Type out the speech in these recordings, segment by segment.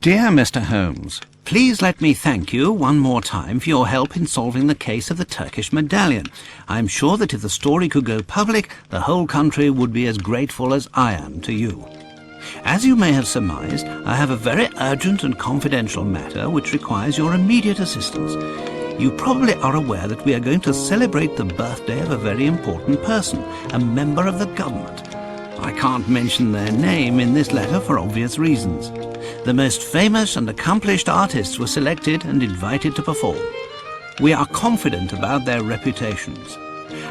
Dear Mr. Holmes, please let me thank you one more time for your help in solving the case of the Turkish medallion. I am sure that if the story could go public, the whole country would be as grateful as I am to you. As you may have surmised, I have a very urgent and confidential matter which requires your immediate assistance. You probably are aware that we are going to celebrate the birthday of a very important person, a member of the government. I can't mention their name in this letter for obvious reasons. The most famous and accomplished artists were selected and invited to perform. We are confident about their reputations.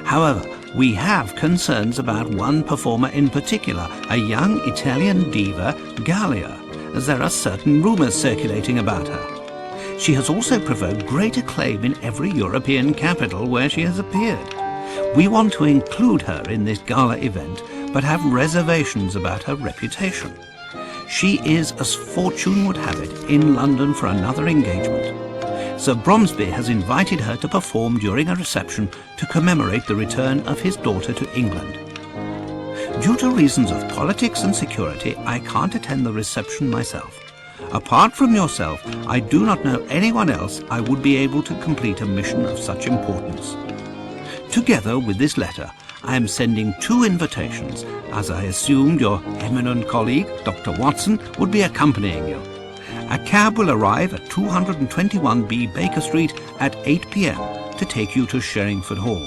However, we have concerns about one performer in particular, a young Italian diva, Gallia, as there are certain rumours circulating about her. She has also provoked great acclaim in every European capital where she has appeared. We want to include her in this gala event, but have reservations about her reputation. She is, as fortune would have it, in London for another engagement. Sir Bromsby has invited her to perform during a reception to commemorate the return of his daughter to England. Due to reasons of politics and security, I can't attend the reception myself. Apart from yourself, I do not know anyone else I would be able to complete a mission of such importance. Together with this letter, I am sending 2 invitations, as I assumed your eminent colleague, Dr. Watson, would be accompanying you. A cab will arrive at 221B Baker Street at 8 p.m. to take you to Sherringford Hall.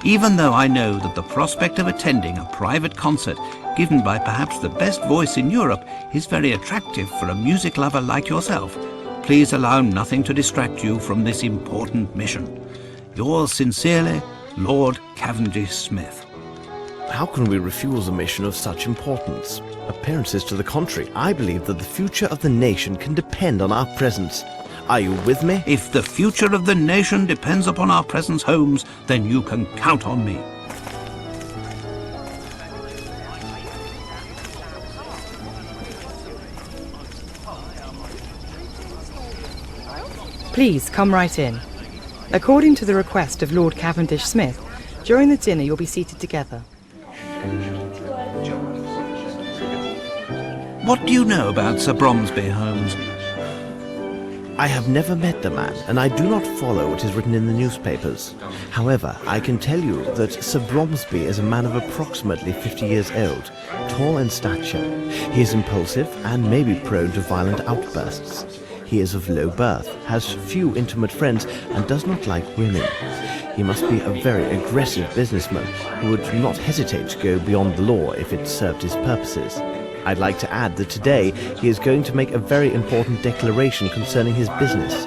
Even though I know that the prospect of attending a private concert given by perhaps the best voice in Europe is very attractive for a music lover like yourself, please allow nothing to distract you from this important mission. Yours sincerely, Lord Cavendish Smith. How can we refuse a mission of such importance? Appearances to the contrary, I believe that the future of the nation can depend on our presence. Are you with me? If the future of the nation depends upon our presence, Holmes, then you can count on me. Please come right in. According to the request of Lord Cavendish Smith, during the dinner you'll be seated together. What do you know about Sir Bromsby, Holmes? I have never met the man, and I do not follow what is written in the newspapers. However, I can tell you that Sir Bromsby is a man of approximately 50 years old, tall in stature. He is impulsive and may be prone to violent outbursts. He is of low birth, has few intimate friends, and does not like women. He must be a very aggressive businessman who would not hesitate to go beyond the law if it served his purposes. I'd like to add that today he is going to make a very important declaration concerning his business.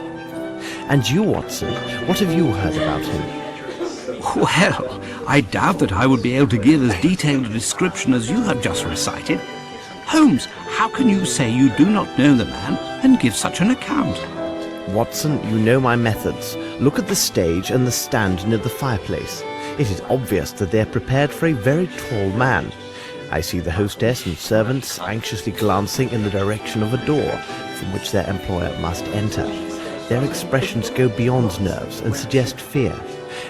And you, Watson, what have you heard about him? Well, I doubt that I would be able to give as detailed a description as you have just recited. Holmes, how can you say you do not know the man and give such an account? Watson, you know my methods. Look at the stage and the stand near the fireplace. It is obvious that they are prepared for a very tall man. I see the hostess and servants anxiously glancing in the direction of a door from which their employer must enter. Their expressions go beyond nerves and suggest fear.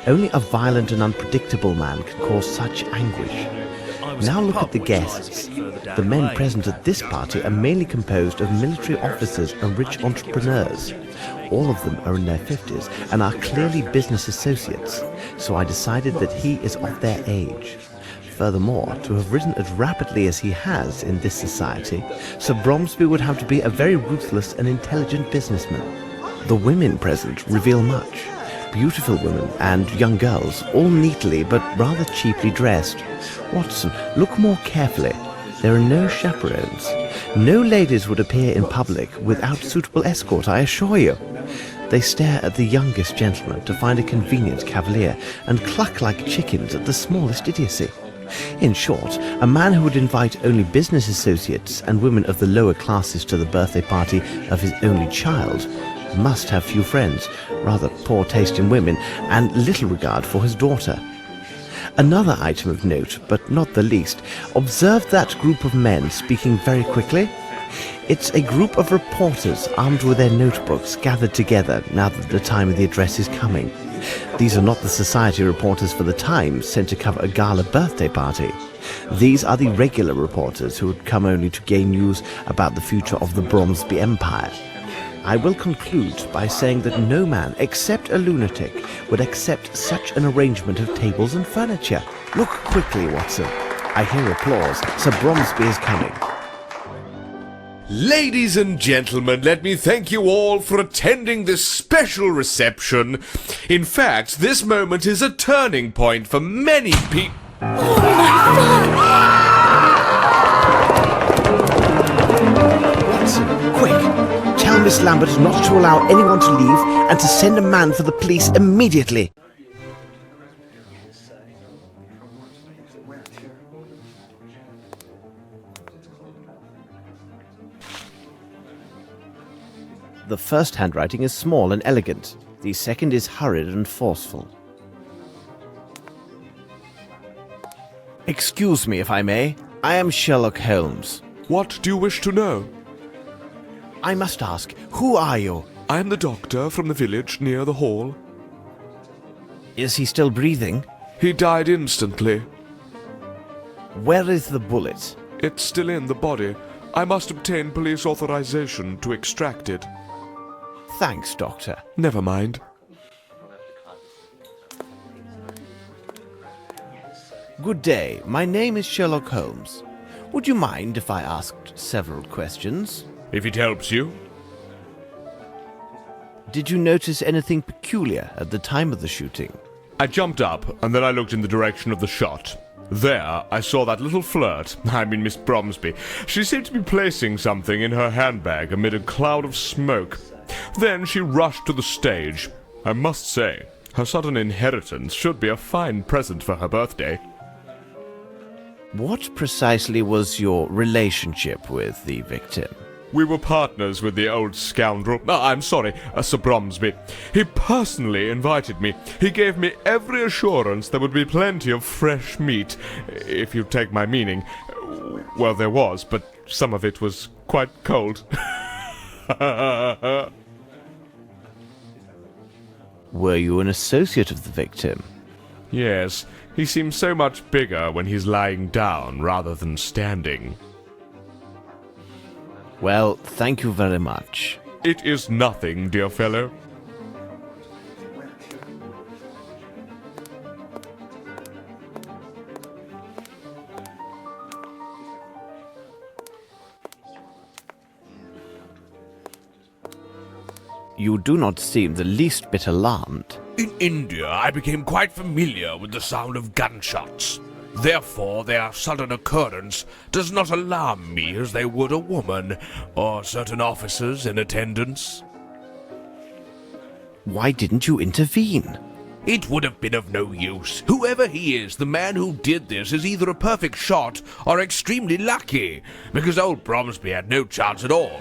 Only a violent and unpredictable man can cause such anguish. Now look at the guests. The men present at this party are mainly composed of military officers and rich entrepreneurs. All of them are in their 50s and are clearly business associates, so I decided that he is of their age. Furthermore, to have risen as rapidly as he has in this society, Sir Bromsby would have to be a very ruthless and intelligent businessman. The women present reveal much. Beautiful women and young girls, all neatly but rather cheaply dressed. Watson, look more carefully. There are no chaperones. No ladies would appear in public without suitable escort, I assure you. They stare at the youngest gentleman to find a convenient cavalier and cluck like chickens at the smallest idiocy. In short, a man who would invite only business associates and women of the lower classes to the birthday party of his only child must have few friends, rather poor taste in women, and little regard for his daughter. Another item of note, but not the least, observe that group of men speaking very quickly. It's a group of reporters armed with their notebooks gathered together now that the time of the address is coming. These are not the society reporters for the Times sent to cover a gala birthday party. These are the regular reporters who had come only to gain news about the future of the Bromsby Empire. I will conclude by saying that no man, except a lunatic, would accept such an arrangement of tables and furniture. Look quickly, Watson. I hear applause. Sir Bromsby is coming. Ladies and gentlemen, let me thank you all for attending this special reception. In fact, this moment is a turning point for many people. Watson, quick! Tell Miss Lambert not to allow anyone to leave and to send a man for the police immediately. The first handwriting is small and elegant. The second is hurried and forceful. Excuse me, if I may. I am Sherlock Holmes. What do you wish to know? I must ask, who are you? I am the doctor from the village near the hall. Is he still breathing? He died instantly. Where is the bullet? It's still in the body. I must obtain police authorization to extract it. Thanks, Doctor. Never mind. Good day. My name is Sherlock Holmes. Would you mind if I asked several questions? If it helps you. Did you notice anything peculiar at the time of the shooting? I jumped up, and then I looked in the direction of the shot. There, I saw that little flirt, Miss Bromsby. She seemed to be placing something in her handbag amid a cloud of smoke. Then she rushed to the stage. I must say, her sudden inheritance should be a fine present for her birthday. What precisely was your relationship with the victim? We were partners with the old scoundrel. I'm sorry, Sir Bromsby. He personally invited me. He gave me every assurance there would be plenty of fresh meat, if you take my meaning. Well, there was, but some of it was quite cold. Were you an associate of the victim? Yes, he seems so much bigger when he's lying down rather than standing. Well, thank you very much. It is nothing, dear fellow. You do not seem the least bit alarmed. In India, I became quite familiar with the sound of gunshots. Therefore, their sudden occurrence does not alarm me as they would a woman or certain officers in attendance. Why didn't you intervene? It would have been of no use. Whoever he is, the man who did this is either a perfect shot or extremely lucky, because old Bromsby had no chance at all.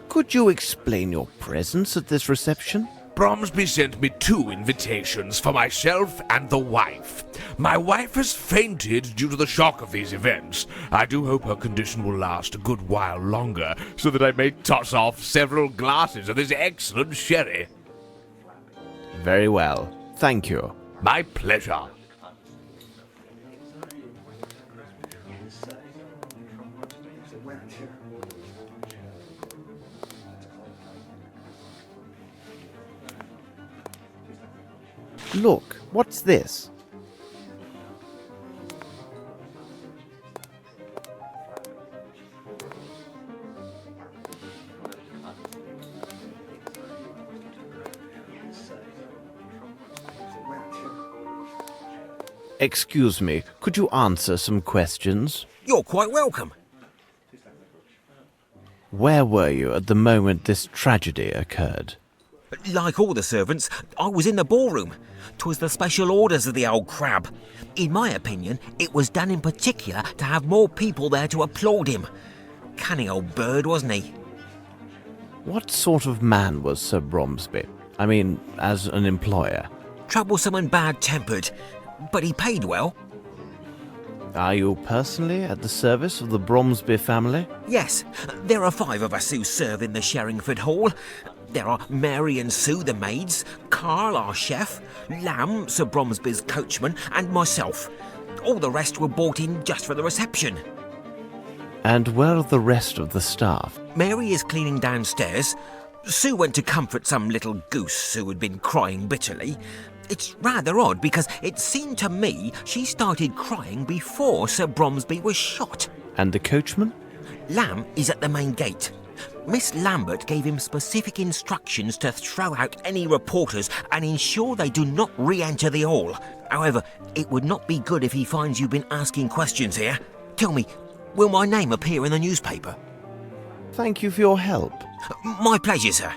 Could you explain your presence at this reception? Bromsby sent me 2 invitations for myself and the wife. My wife has fainted due to the shock of these events. I do hope her condition will last a good while longer, so that I may toss off several glasses of this excellent sherry. Very well. Thank you. My pleasure. Look, what's this? Excuse me, could you answer some questions? You're quite welcome. Where were you at the moment this tragedy occurred? Like all the servants, I was in the ballroom. 'Twas the special orders of the old crab. In my opinion, it was done in particular to have more people there to applaud him. Canny old bird, wasn't he? What sort of man was Sir Bromsby? I mean, as an employer. Troublesome and bad-tempered, but he paid well. Are you personally at the service of the Bromsby family? Yes, there are 5 of us who serve in the Sherringford Hall. There are Mary and Sue, the maids, Carl, our chef, Lamb, Sir Bromsby's coachman, and myself. All the rest were brought in just for the reception. And where are the rest of the staff? Mary is cleaning downstairs. Sue went to comfort some little goose who had been crying bitterly. It's rather odd because it seemed to me she started crying before Sir Bromsby was shot. And the coachman? Lamb is at the main gate. Miss Lambert gave him specific instructions to throw out any reporters and ensure they do not re-enter the hall. However, it would not be good if he finds you've been asking questions here. Tell me, will my name appear in the newspaper? Thank you for your help. My pleasure, sir.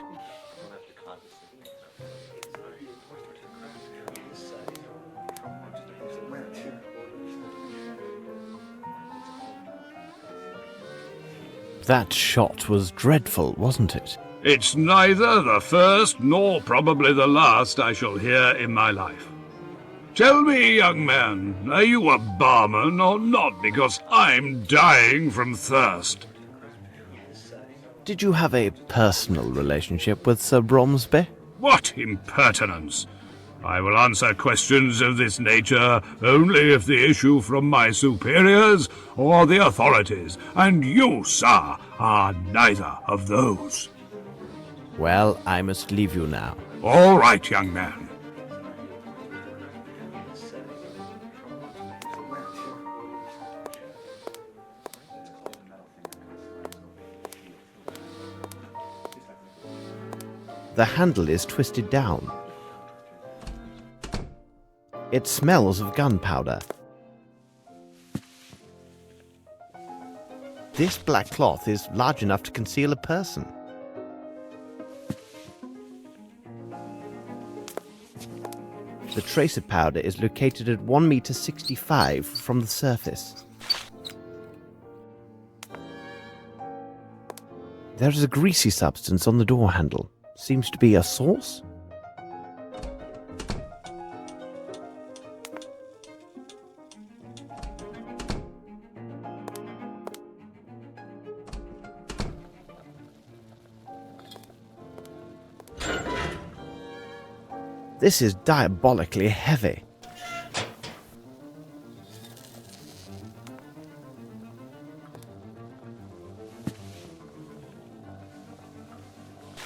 That shot was dreadful, wasn't it? It's neither the first nor probably the last I shall hear in my life. Tell me, young man, are you a barman or not? Because I'm dying from thirst. Did you have a personal relationship with Sir Bromsby? What impertinence! I will answer questions of this nature only if they issue from my superiors or the authorities, and you, sir, are neither of those. Well, I must leave you now. All right, young man. The handle is twisted down. It smells of gunpowder. This black cloth is large enough to conceal a person. The tracer powder is located at 1.65 meters from the surface. There is a greasy substance on the door handle. Seems to be a sauce? This is diabolically heavy.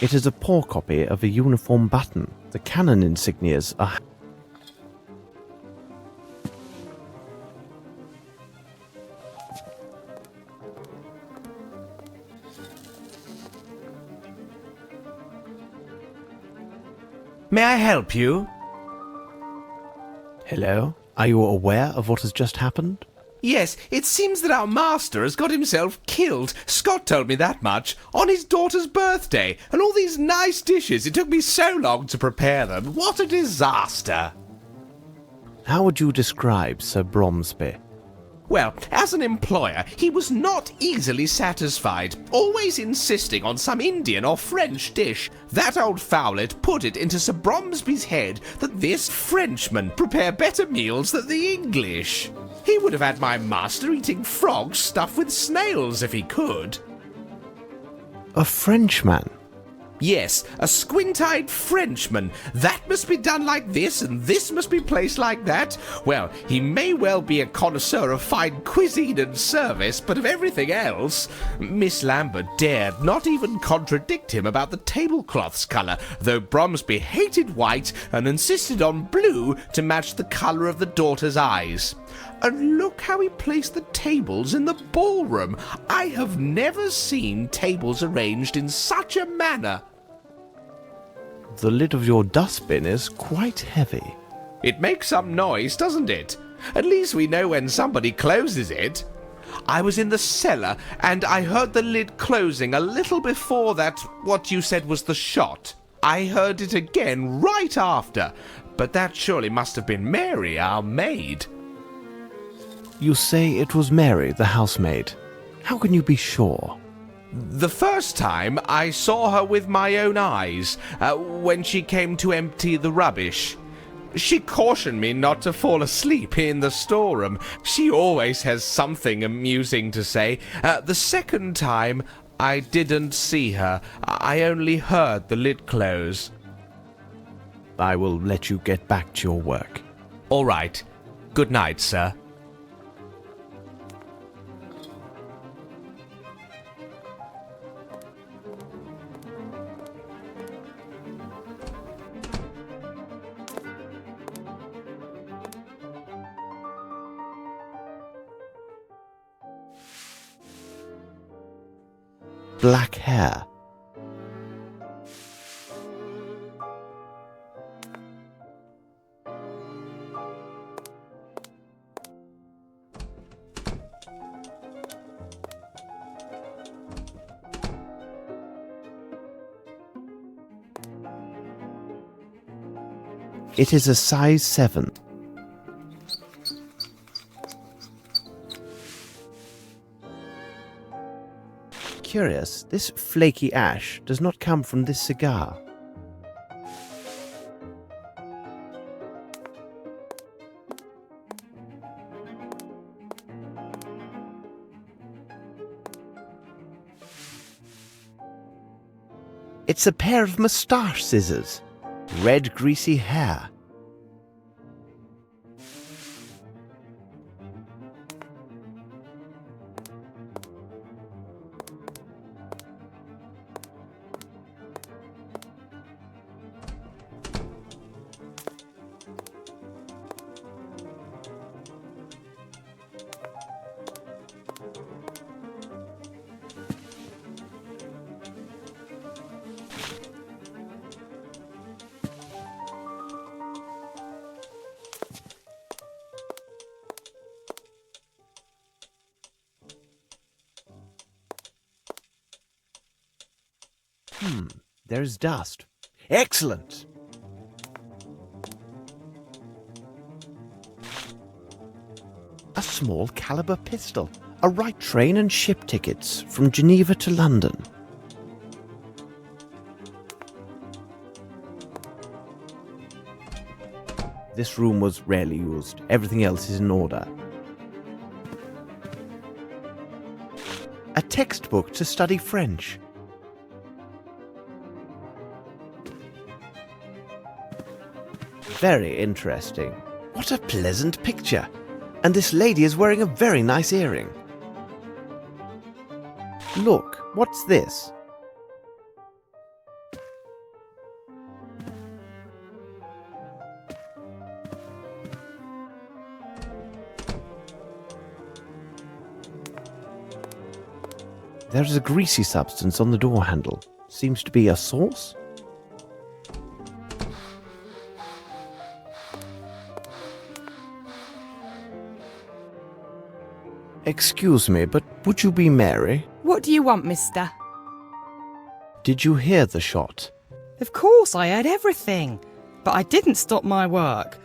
It is a poor copy of a uniform button. The cannon insignias are... May I help you? Hello? Are you aware of what has just happened? Yes, it seems that our master has got himself killed. Scott told me that much. On his daughter's birthday. And all these nice dishes. It took me so long to prepare them. What a disaster. How would you describe Sir Bromsby? Well, as an employer, he was not easily satisfied, always insisting on some Indian or French dish. That old fowlet put it into Sir Bromsby's head that this Frenchman prepare better meals than the English. He would have had my master eating frogs stuffed with snails if he could. A Frenchman? Yes, a squint-eyed Frenchman. That must be done like this, and this must be placed like that. Well, he may well be a connoisseur of fine cuisine and service, but of everything else, Miss Lambert dared not even contradict him about the tablecloth's colour, though Bromsby hated white and insisted on blue to match the colour of the daughter's eyes. And look how he placed the tables in the ballroom. I have never seen tables arranged in such a manner. The lid of your dustbin is quite heavy. It makes some noise, doesn't it? At least we know when somebody closes it. I was in the cellar, and I heard the lid closing a little before that, what you said was the shot. I heard it again right after, but that surely must have been Mary, our maid. You say it was Mary, the housemaid. How can you be sure? The first time I saw her with my own eyes, when she came to empty the rubbish. She cautioned me not to fall asleep in the storeroom. She always has something amusing to say. The second time, I didn't see her. I only heard the lid close. I will let you get back to your work. All right. Good night, sir. black hair. It is a size 7. Curious, this flaky ash does not come from this cigar. It's a pair of moustache scissors. Red greasy hair. There's dust. Excellent! A small caliber pistol. A right train and ship tickets from Geneva to London. This room was rarely used. Everything else is in order. A textbook to study French. Very interesting. What a pleasant picture. And this lady is wearing a very nice earring. Look, what's this? There is a greasy substance on the door handle. Seems to be a sauce? Excuse me, but would you be Mary? What do you want, mister? Did you hear the shot? Of course, I heard everything. But I didn't stop my work.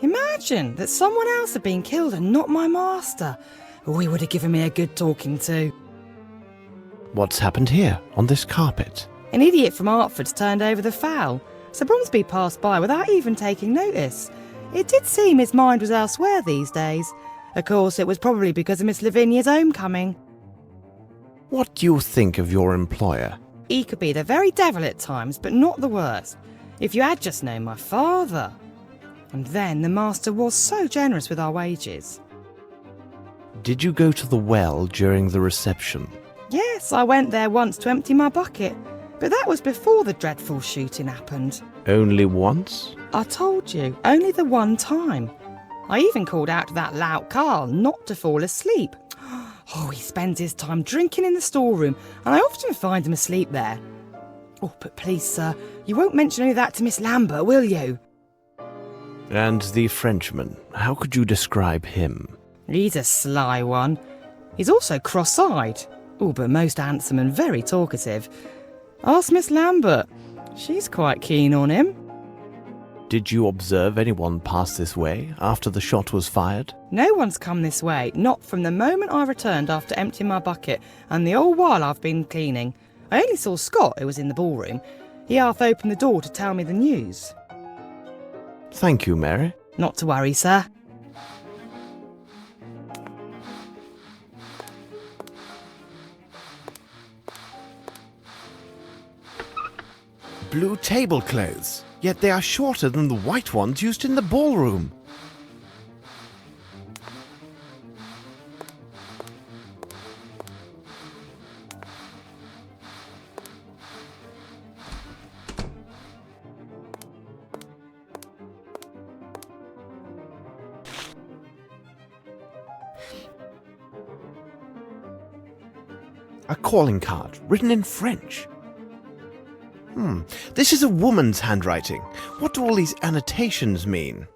Imagine that someone else had been killed and not my master. Oh, he would have given me a good talking to. What's happened here, on this carpet? An idiot from Hertford's turned over the fowl. Sir Bromsby passed by without even taking notice. It did seem his mind was elsewhere these days. Of course, it was probably because of Miss Lavinia's homecoming. What do you think of your employer? He could be the very devil at times, but not the worst. If you had just known my father. And then the master was so generous with our wages. Did you go to the well during the reception? Yes, I went there once to empty my bucket. But that was before the dreadful shooting happened. Only once? I told you, only the one time. I even called out to that lout Carl not to fall asleep. Oh, he spends his time drinking in the storeroom, and I often find him asleep there. Oh, but please, sir, you won't mention any of that to Miss Lambert, will you? And the Frenchman, how could you describe him? He's a sly one. He's also cross-eyed. Oh, but most handsome and very talkative. Ask Miss Lambert. She's quite keen on him. Did you observe anyone pass this way after the shot was fired? No one's come this way, not from the moment I returned after emptying my bucket, and the whole while I've been cleaning. I only saw Scott, who was in the ballroom. He half opened the door to tell me the news. Thank you, Mary. Not to worry, sir. Blue tablecloths, yet they are shorter than the white ones used in the ballroom. A calling card, written in French. This is a woman's handwriting. What do all these annotations mean?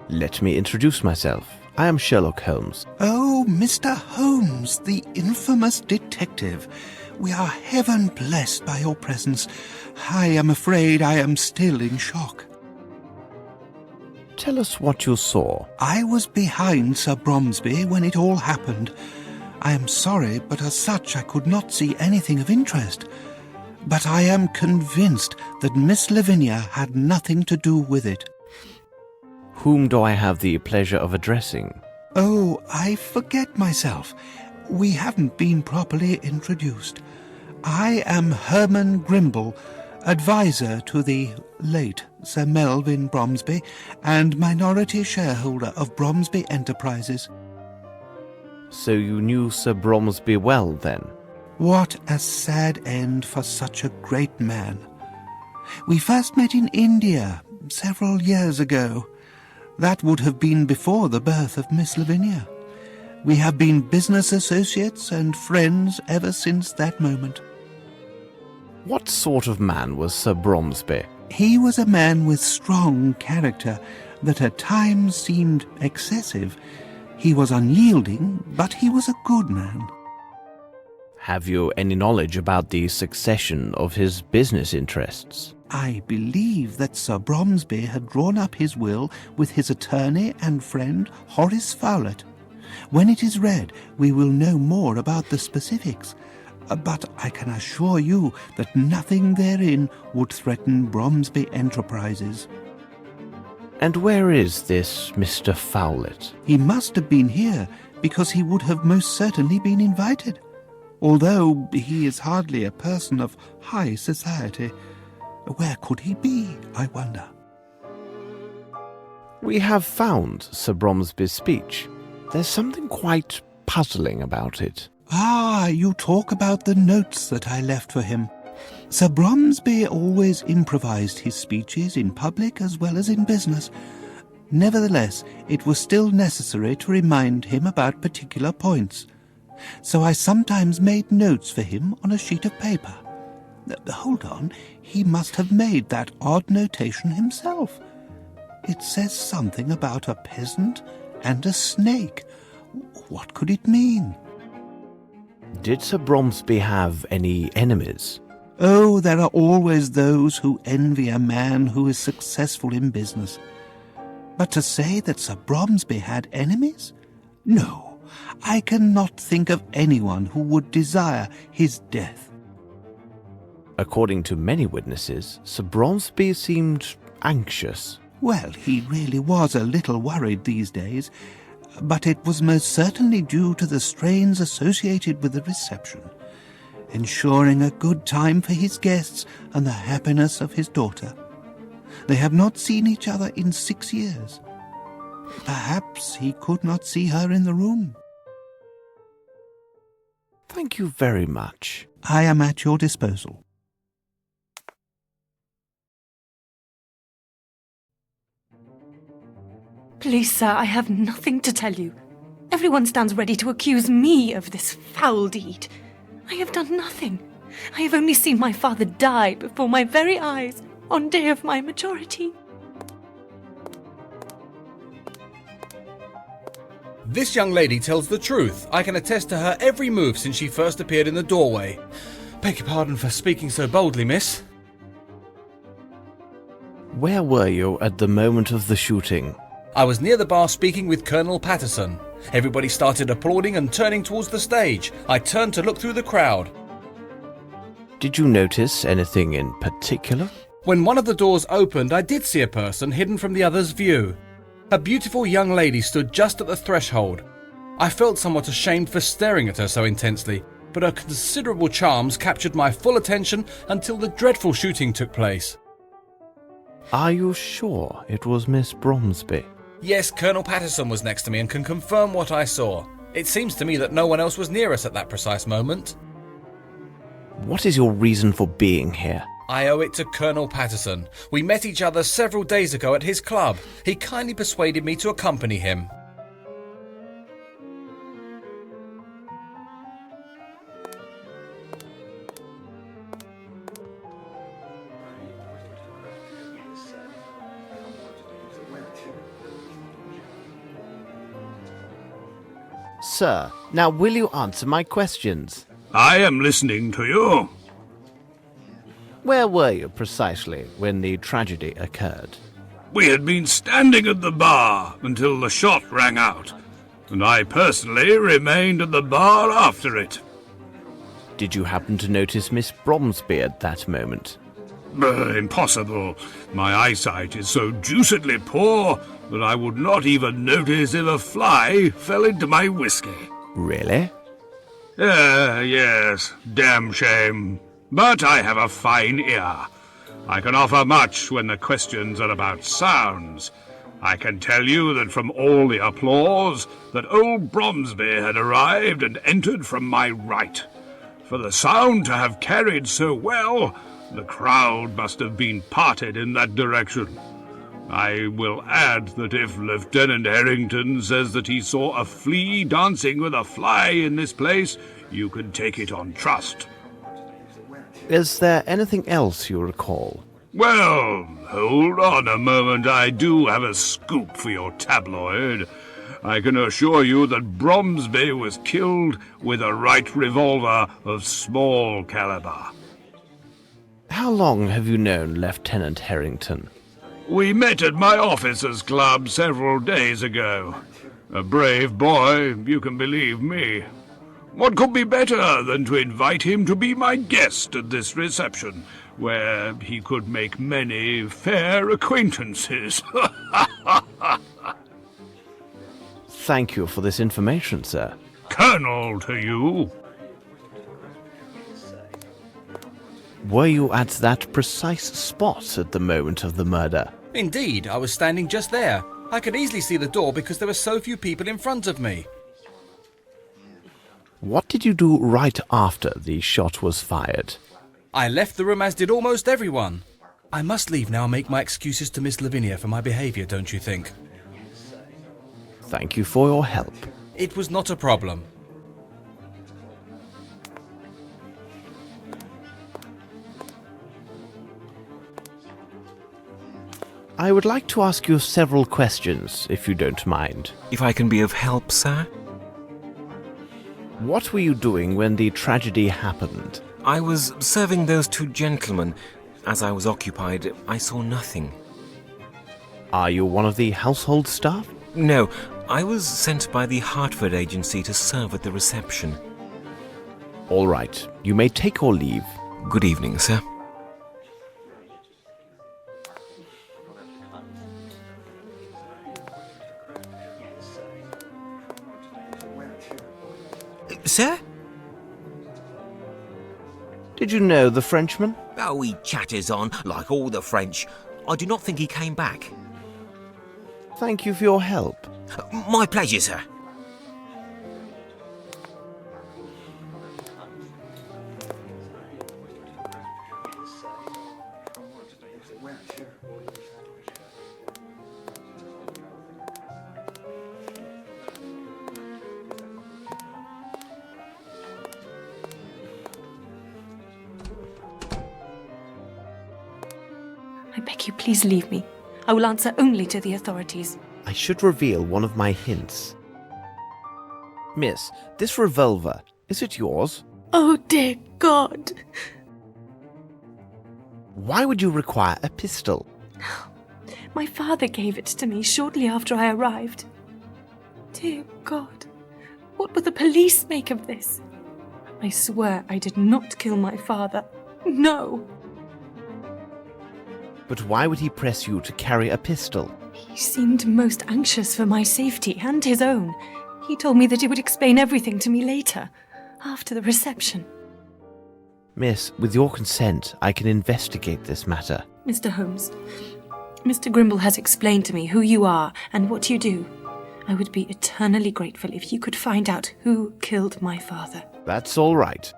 Let me introduce myself. I am Sherlock Holmes. Oh, Mr. Holmes, the infamous detective. We are heaven blessed by your presence. I am afraid I am still in shock. Tell us what you saw. I was behind Sir Bromsby when it all happened. I am sorry, but as such I could not see anything of interest. But I am convinced that Miss Lavinia had nothing to do with it. Whom do I have the pleasure of addressing? Oh, I forget myself. We haven't been properly introduced. I am Herman Grimble, advisor to the late Sir Melvyn Bromsby and minority shareholder of Bromsby Enterprises. So you knew Sir Bromsby well, then? What a sad end for such a great man. We first met in India several years ago. That would have been before the birth of Miss Lavinia. We have been business associates and friends ever since that moment. What sort of man was Sir Bromsby? He was a man with strong character that at times seemed excessive. He was unyielding, but he was a good man. Have you any knowledge about the succession of his business interests? I believe that Sir Bromsby had drawn up his will with his attorney and friend Horace Fowlett. When it is read, we will know more about the specifics, but I can assure you that nothing therein would threaten Bromsby Enterprises. And where is this Mr. Fowlett? He must have been here, because he would have most certainly been invited, although he is hardly a person of high society. Where could he be, I wonder? We have found Sir Bromsby's speech. There's something quite puzzling about it. Ah, you talk about the notes that I left for him. Sir Bromsby always improvised his speeches in public as well as in business. Nevertheless, it was still necessary to remind him about particular points. So I sometimes made notes for him on a sheet of paper. Hold on, he must have made that odd notation himself. It says something about a peasant and a snake. What could it mean? Did Sir Bromsby have any enemies? Oh, there are always those who envy a man who is successful in business. But to say that Sir Bromsby had enemies? No, I cannot think of anyone who would desire his death. According to many witnesses, Sir Bromsby seemed anxious. Well, he really was a little worried these days, but it was most certainly due to the strains associated with the reception, ensuring a good time for his guests and the happiness of his daughter. They have not seen each other in 6 years. Perhaps he could not see her in the room. Thank you very much. I am at your disposal. Please, sir, I have nothing to tell you. Everyone stands ready to accuse me of this foul deed. I have done nothing. I have only seen my father die before my very eyes on day of my majority. This young lady tells the truth. I can attest to her every move since she first appeared in the doorway. Beg your pardon for speaking so boldly, miss. Where were you at the moment of the shooting? I was near the bar speaking with Colonel Patterson. Everybody started applauding and turning towards the stage. I turned to look through the crowd. Did you notice anything in particular? When one of the doors opened, I did see a person hidden from the other's view. A beautiful young lady stood just at the threshold. I felt somewhat ashamed for staring at her so intensely, but her considerable charms captured my full attention until the dreadful shooting took place. Are you sure it was Miss Bromsby? Yes, Colonel Patterson was next to me and can confirm what I saw. It seems to me that no one else was near us at that precise moment. What is your reason for being here? I owe it to Colonel Patterson. We met each other several days ago at his club. He kindly persuaded me to accompany him. Sir, now will you answer my questions? I am listening to you. Where were you precisely when the tragedy occurred? We had been standing at the bar until the shot rang out, and I personally remained at the bar after it. Did you happen to notice Miss Bromsby at that moment? Impossible. My eyesight is so deucedly poor that I would not even notice if a fly fell into my whiskey. Really? Yes, damn shame. But I have a fine ear. I can offer much when the questions are about sounds. I can tell you that from all the applause, that old Bromsby had arrived and entered from my right. For the sound to have carried so well, the crowd must have been parted in that direction. I will add that if Lieutenant Harrington says that he saw a flea dancing with a fly in this place, you can take it on trust. Is there anything else you recall? Well, hold on a moment. I do have a scoop for your tabloid. I can assure you that Bromsby was killed with a Wright revolver of small caliber. How long have you known Lieutenant Harrington? We met at my officers' club several days ago. A brave boy, you can believe me. What could be better than to invite him to be my guest at this reception, where he could make many fair acquaintances? Thank you for this information, sir. Colonel to you. Were you at that precise spot at the moment of the murder? Indeed, I was standing just there. I could easily see the door because there were so few people in front of me. What did you do right after the shot was fired? I left the room as did almost everyone. I must leave now and make my excuses to Miss Lavinia for my behaviour, don't you think? Thank you for your help. It was not a problem. I would like to ask you several questions, if you don't mind. If I can be of help, sir? What were you doing when the tragedy happened? I was serving those two gentlemen. As I was occupied, I saw nothing. Are you one of the household staff? No, I was sent by the Hartford agency to serve at the reception. All right, you may take your leave. Good evening, sir. Sir? Did you know the Frenchman? Oh, he chatters on, like all the French. I do not think he came back. Thank you for your help. My pleasure, sir. I beg you, please leave me. I will answer only to the authorities. I should reveal one of my hints. Miss, this revolver, is it yours? Oh, dear God. Why would you require a pistol? My father gave it to me shortly after I arrived. Dear God, what will the police make of this? I swear I did not kill my father. No. But why would he press you to carry a pistol? He seemed most anxious for my safety and his own. He told me that he would explain everything to me later. after the reception. Miss, with your consent, I can investigate this matter. Mr. Holmes, Mr. Grimble has explained to me who you are and what you do. I would be eternally grateful if you could find out who killed my father. That's all right.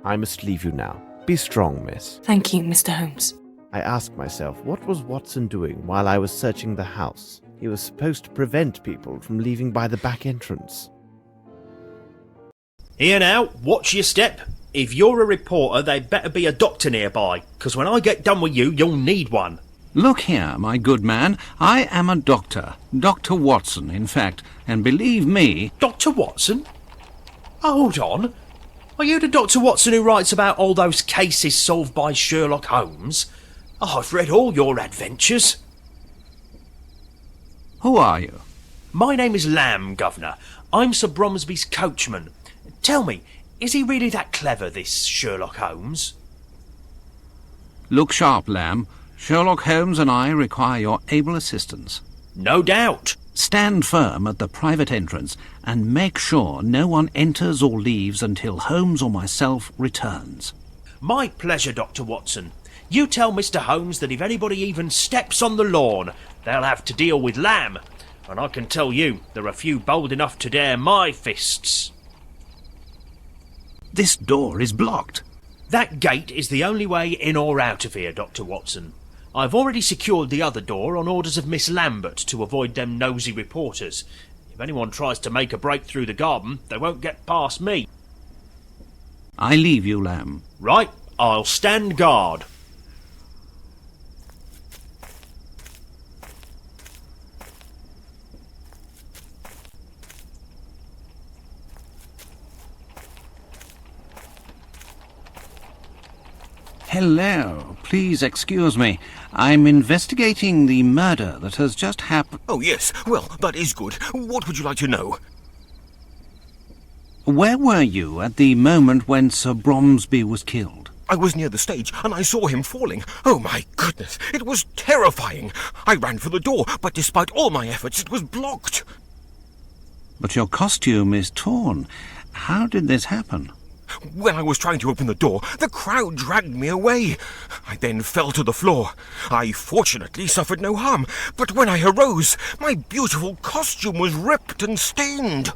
I must leave you now. Be strong, miss. Thank you, Mr. Holmes. I asked myself, what was Watson doing while I was searching the house? He was supposed to prevent people from leaving by the back entrance. Here now, watch your step. If you're a reporter, there'd better be a doctor nearby, 'cause when I get done with you, you'll need one. Look here, my good man, I am a doctor. Dr. Watson, in fact, and believe me... Dr. Watson? Hold on. Are you the Dr. Watson who writes about all those cases solved by Sherlock Holmes? I've read all your adventures. Who are you? My name is Lamb, Governor. I'm Sir Bromsby's coachman. Tell me, is he really that clever, this Sherlock Holmes? Look sharp, Lamb. Sherlock Holmes and I require your able assistance. No doubt. Stand firm at the private entrance and make sure no one enters or leaves until Holmes or myself returns. My pleasure, Dr. Watson. You tell Mr. Holmes that if anybody even steps on the lawn, they'll have to deal with Lamb. And I can tell you, there are few bold enough to dare my fists. This door is blocked. That gate is the only way in or out of here, Dr. Watson. I've already secured the other door on orders of Miss Lambert to avoid them nosy reporters. If anyone tries to make a break through the garden, they won't get past me. I leave you, Lamb. Right, I'll stand guard. Hello. Please excuse me. I'm investigating the murder that has just happened. Oh, yes. Well, that is good. What would you like to know? Where were you at the moment when Sir Bromsby was killed? I was near the stage, and I saw him falling. Oh, my goodness. It was terrifying. I ran for the door, but despite all my efforts, it was blocked. But your costume is torn. How did this happen? When I was trying to open the door, the crowd dragged me away. I then fell to the floor. I fortunately suffered no harm, but when I arose, my beautiful costume was ripped and stained.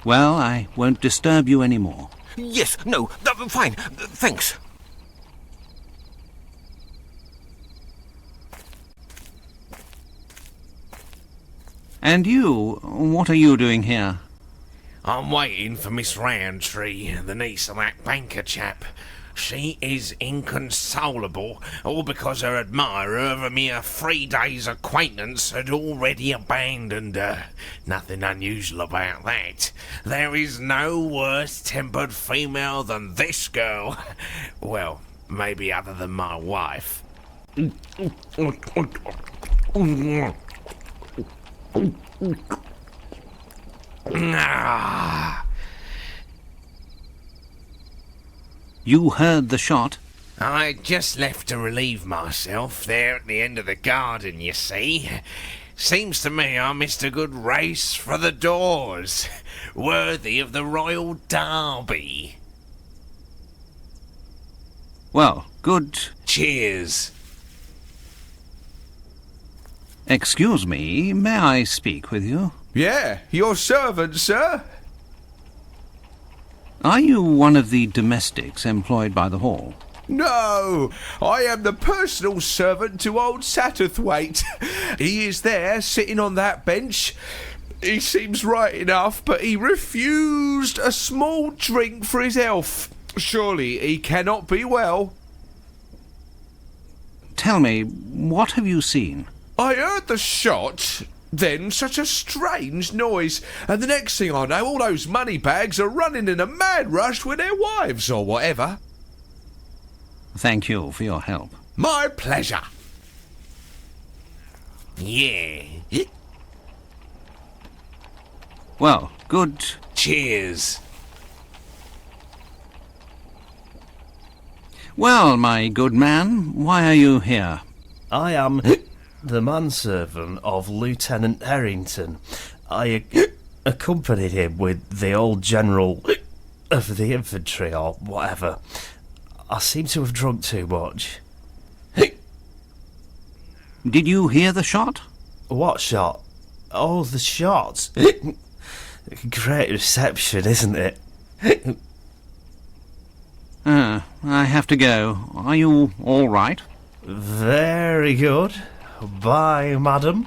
Well, I won't disturb you anymore. Yes, no, fine, thanks. And you, what are you doing here? I'm waiting for Miss Roundtree, the niece of that banker chap. She is inconsolable, all because her admirer of a mere 3 days' acquaintance had already abandoned her. Nothing unusual about that. There is no worse-tempered female than this girl. Well, maybe other than my wife. Ah. You heard the shot? I just left to relieve myself there at the end of the garden, you see. Seems to me I missed a good race for the doors. Worthy of the Royal Derby. Well, good... Cheers. Excuse me, may I speak with you? Yeah, your servant, sir. Are you one of the domestics employed by the hall? No, I am the personal servant to old Satterthwaite. He is there, sitting on that bench. He seems right enough, but he refused a small drink for his health. Surely he cannot be well. Tell me, what have you seen? I heard the shot, then such a strange noise, and the next thing I know, all those money bags are running in a mad rush with their wives or whatever. Thank you for your help. My pleasure. Yeah. Well, good... Cheers. Well, my good man, why are you here? I am the manservant of Lieutenant Harrington. I accompanied him with the old general of the infantry or whatever. I seem to have drunk too much. Did you hear the shot? What shot? Oh, the shot. Great reception, isn't it? I have to go. Are you all right? Very good. Bye, madam.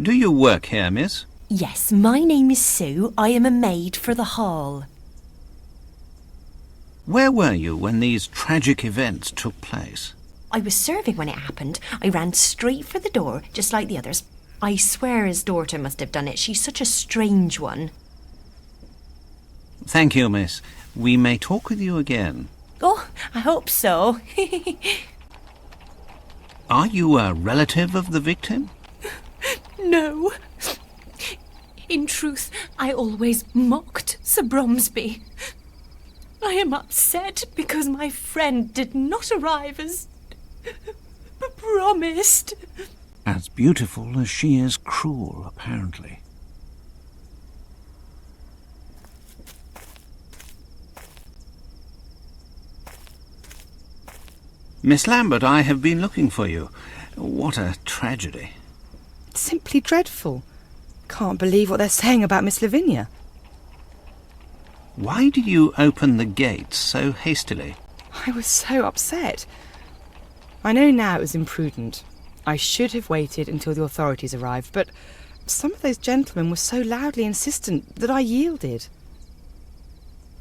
Do you work here, miss? Yes, my name is Sue. I am a maid for the hall. Where were you when these tragic events took place? I was serving when it happened. I ran straight for the door, just like the others. I swear his daughter must have done it. She's such a strange one. Thank you, miss. We may talk with you again. Oh, I hope so. Are you a relative of the victim? No. In truth, I always mocked Sir Bromsby. I am upset because my friend did not arrive as promised. As beautiful as she is cruel, apparently. Miss Lambert, I have been looking for you. What a tragedy. Simply dreadful. Can't believe what they're saying about Miss Lavinia. Why did you open the gate so hastily? I was so upset. I know now it was imprudent. I should have waited until the authorities arrived, but some of those gentlemen were so loudly insistent that I yielded.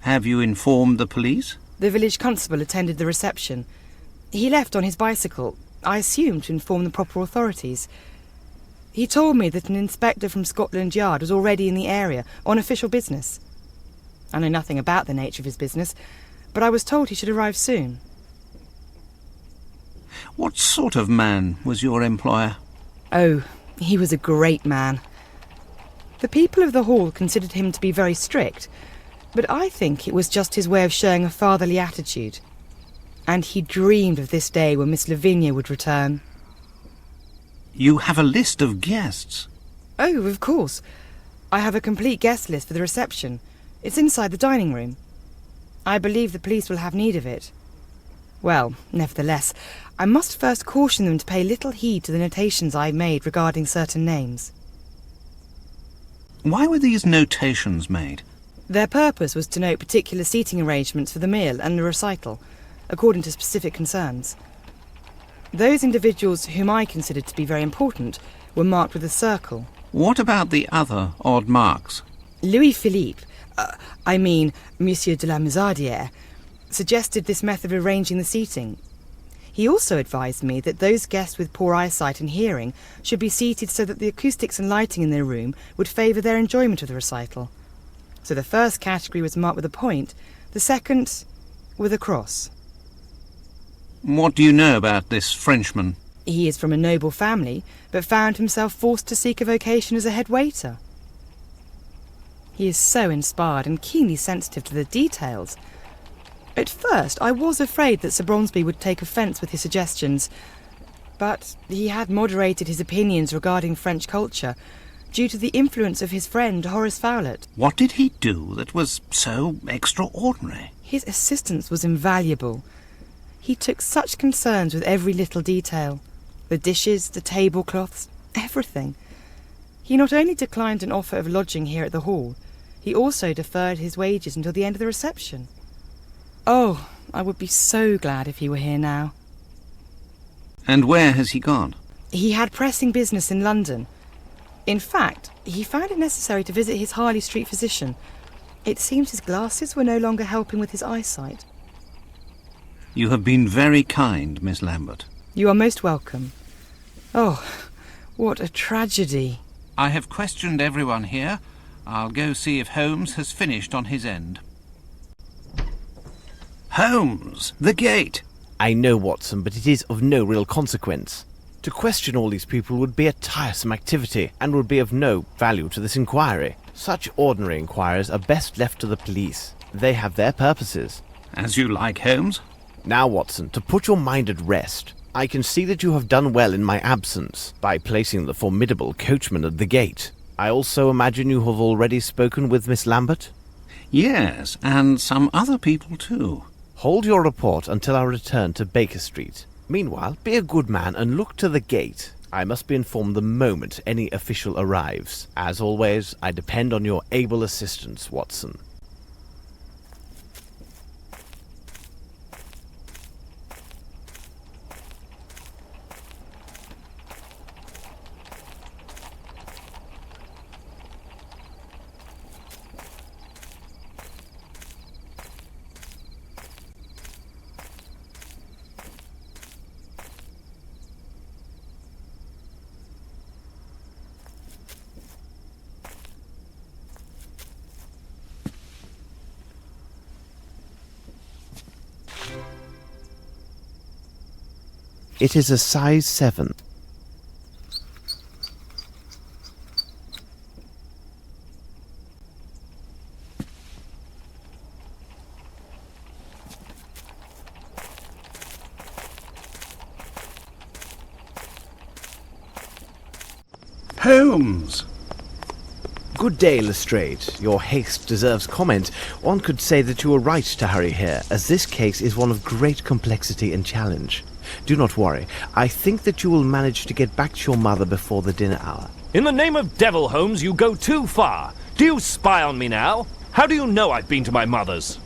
Have you informed the police? The village constable attended the reception. He left on his bicycle, I assume to inform the proper authorities. He told me that an inspector from Scotland Yard was already in the area on official business. I know nothing about the nature of his business, but I was told he should arrive soon. What sort of man was your employer? Oh, he was a great man. The people of the hall considered him to be very strict, but I think it was just his way of showing a fatherly attitude. And he dreamed of this day when Miss Lavinia would return. You have a list of guests. Oh, of course. I have a complete guest list for the reception. It's inside the dining room. I believe the police will have need of it. Well, nevertheless, I must first caution them to pay little heed to the notations I've made regarding certain names. Why were these notations made? Their purpose was to note particular seating arrangements for the meal and the recital, according to specific concerns. Those individuals whom I considered to be very important were marked with a circle. What about the other odd marks? Louis-Philippe, Monsieur de la Musardière, suggested this method of arranging the seating. He also advised me that those guests with poor eyesight and hearing should be seated so that the acoustics and lighting in their room would favour their enjoyment of the recital. So the first category was marked with a point, the second with a cross. What do you know about this Frenchman? He is from a noble family, but found himself forced to seek a vocation as a head waiter. He is so inspired and keenly sensitive to the details. At first, I was afraid that Sir Bromsby would take offence with his suggestions, but he had moderated his opinions regarding French culture due to the influence of his friend Horace Fowlett. What did he do that was so extraordinary? His assistance was invaluable. He took such concerns with every little detail. The dishes, the tablecloths, everything. He not only declined an offer of lodging here at the hall, he also deferred his wages until the end of the reception. Oh, I would be so glad if he were here now. And where has he gone? He had pressing business in London. In fact, he found it necessary to visit his Harley Street physician. It seems his glasses were no longer helping with his eyesight. You have been very kind, Miss Lambert. You are most welcome. Oh, what a tragedy. I have questioned everyone here. I'll go see if Holmes has finished on his end. Holmes, the gate! I know, Watson, but it is of no real consequence. To question all these people would be a tiresome activity, and would be of no value to this inquiry. Such ordinary inquiries are best left to the police. They have their purposes. As you like, Holmes. Now, Watson, to put your mind at rest, I can see that you have done well in my absence by placing the formidable coachman at the gate. I also imagine you have already spoken with Miss Lambert? Yes, and some other people too. Hold your report until our return to Baker Street. Meanwhile, be a good man and look to the gate. I must be informed the moment any official arrives. As always, I depend on your able assistance, Watson. It is a size 7. Holmes! Good day, Lestrade. Your haste deserves comment. One could say that you were right to hurry here, as this case is one of great complexity and challenge. Do not worry. I think that you will manage to get back to your mother before the dinner hour. In the name of devil, Holmes, you go too far. Do you spy on me now? How do you know I've been to my mother's?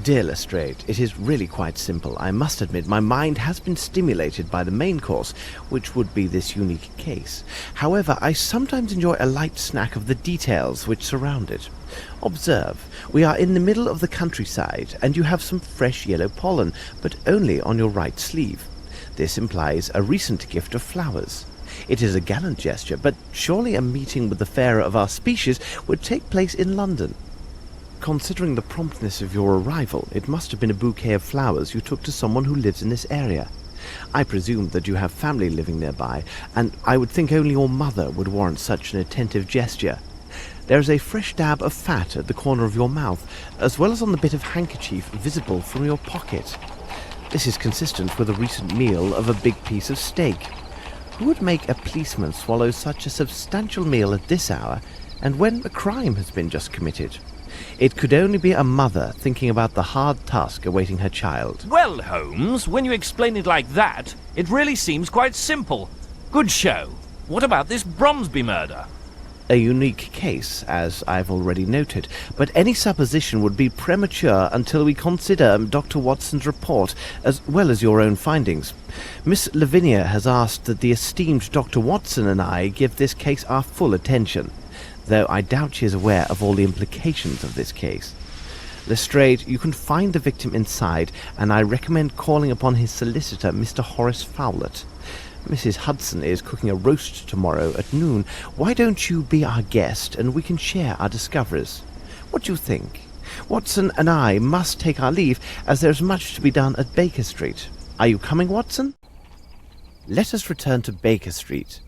Dear Lestrade, it is really quite simple. I must admit my mind has been stimulated by the main course, which would be this unique case. However, I sometimes enjoy a light snack of the details which surround it. Observe, we are in the middle of the countryside, and you have some fresh yellow pollen, but only on your right sleeve. This implies a recent gift of flowers. It is a gallant gesture, but surely a meeting with the fairer of our species would take place in London. Considering the promptness of your arrival, it must have been a bouquet of flowers you took to someone who lives in this area. I presume that you have family living nearby, and I would think only your mother would warrant such an attentive gesture. There is a fresh dab of fat at the corner of your mouth, as well as on the bit of handkerchief visible from your pocket. This is consistent with a recent meal of a big piece of steak. Who would make a policeman swallow such a substantial meal at this hour, and when a crime has been just committed? It could only be a mother thinking about the hard task awaiting her child. Well, Holmes, when you explain it like that, it really seems quite simple. Good show. What about this Bromsby murder? A unique case, as I've already noted, but any supposition would be premature until we consider Dr. Watson's report, as well as your own findings. Miss Lavinia has asked that the esteemed Dr. Watson and I give this case our full attention, though I doubt she is aware of all the implications of this case. Lestrade, you can find the victim inside, and I recommend calling upon his solicitor, Mr. Horace Fowlett. Mrs. Hudson is cooking a roast tomorrow at noon. Why don't you be our guest, and we can share our discoveries? What do you think? Watson and I must take our leave, as there's much to be done at Baker Street. Are you coming, Watson? Let us return to Baker Street.